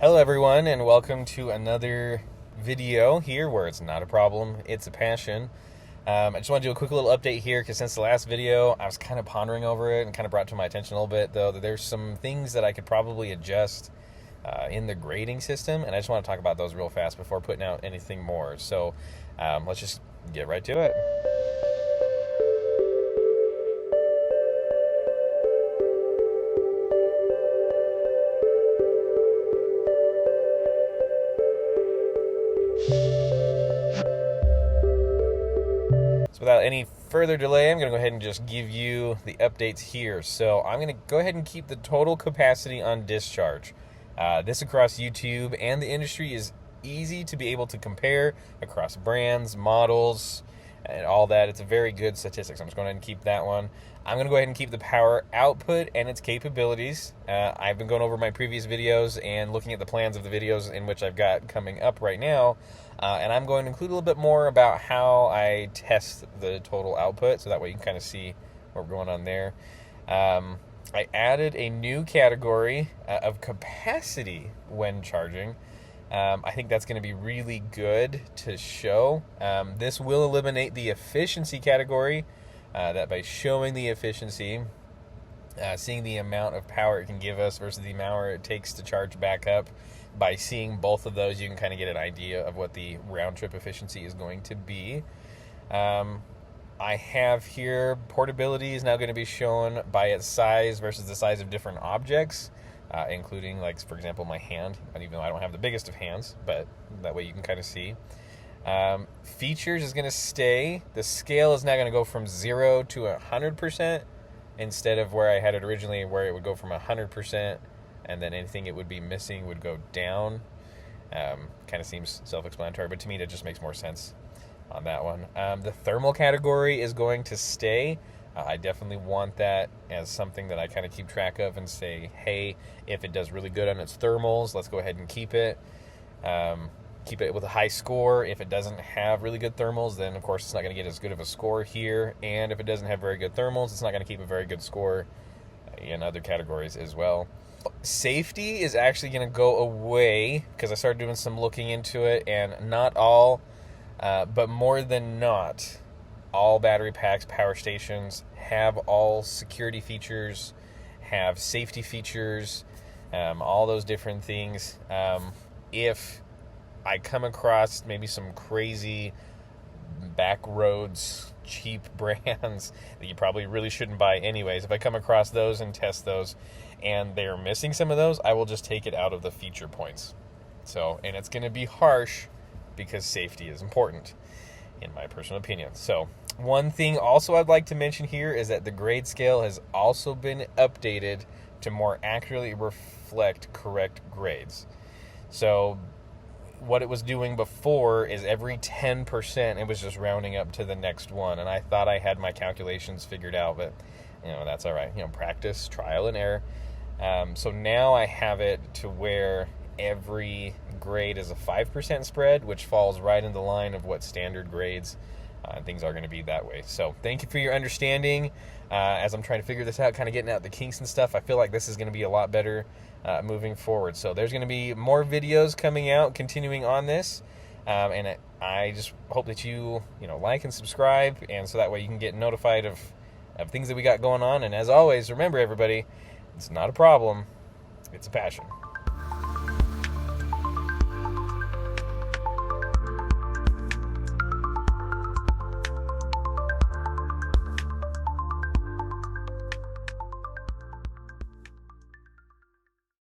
Hello everyone and welcome to another video here where it's not a problem, it's a passion. I just want to do a quick little update here because since the last video I was kind of pondering over it and kind of brought to my attention a little bit though that there's some things that I could probably adjust in the grading system, and I just want to talk about those real fast before putting out anything more. So let's just get right to it. So without any further delay, I'm going to go ahead and just give you the updates here. So I'm going to go ahead and keep the total capacity on discharge. This across YouTube and the industry is easy to be able to compare across brands, models, and all that. It's a very good statistic, so I'm just going to go ahead and keep that one. I'm going to go ahead and keep the power output and its capabilities. I've been going over my previous videos and looking at the plans of the videos in which I've got coming up right now. And I'm going to include a little bit more about how I test the total output, so that way you can kind of see what we're going on there. I added a new category of capacity when charging. I think that's going to be really good to show. This will eliminate the efficiency category, that by showing the efficiency, seeing the amount of power it can give us versus the amount it takes to charge back up, by seeing both of those, you can kind of get an idea of what the round-trip efficiency is going to be. I have here portability is now going to be shown by its size versus the size of different objects, including, like, for example, my hand. And even though I don't have the biggest of hands, but that way you can kind of see. Features is going to stay. The scale is now going to go from 0 to 100% instead of where I had it originally, where it would go from 100% and then anything it would be missing would go down. Kind of seems self-explanatory, but to me that just makes more sense on that one. The thermal category is going to stay. I definitely want that as something that I kind of keep track of and say, hey, if it does really good on its thermals, let's go ahead and keep it. Keep it with a high score. If it doesn't have really good thermals, then of course it's not going to get as good of a score here. And if it doesn't have very good thermals, it's not going to keep a very good score in other categories as well. Safety is actually going to go away because I started doing some looking into it, and not all, but more than not, all battery packs, power stations have all security features, have safety features, all those different things. If I come across maybe some crazy back roads, cheap brands that you probably really shouldn't buy anyways, if I come across those and test those and they're missing some of those, I will just take it out of the feature points. So, and it's going to be harsh because safety is important, in my personal opinion. So, one thing also I'd like to mention here is that the grade scale has also been updated to more accurately reflect correct grades. So, what it was doing before is every 10% it was just rounding up to the next one, and I thought I had my calculations figured out, but that's all right. Practice, trial and error. So now I have it to where every grade is a 5% spread, which falls right in the line of what standard grades and things are going to be that way. So thank you for your understanding. As I'm trying to figure this out, kind of getting out the kinks and stuff, I feel like this is going to be a lot better moving forward. So there's going to be more videos coming out continuing on this, and I just hope that you like and subscribe, and so that way you can get notified of things that we got going on. And as always, remember everybody, it's not a problem, it's a passion.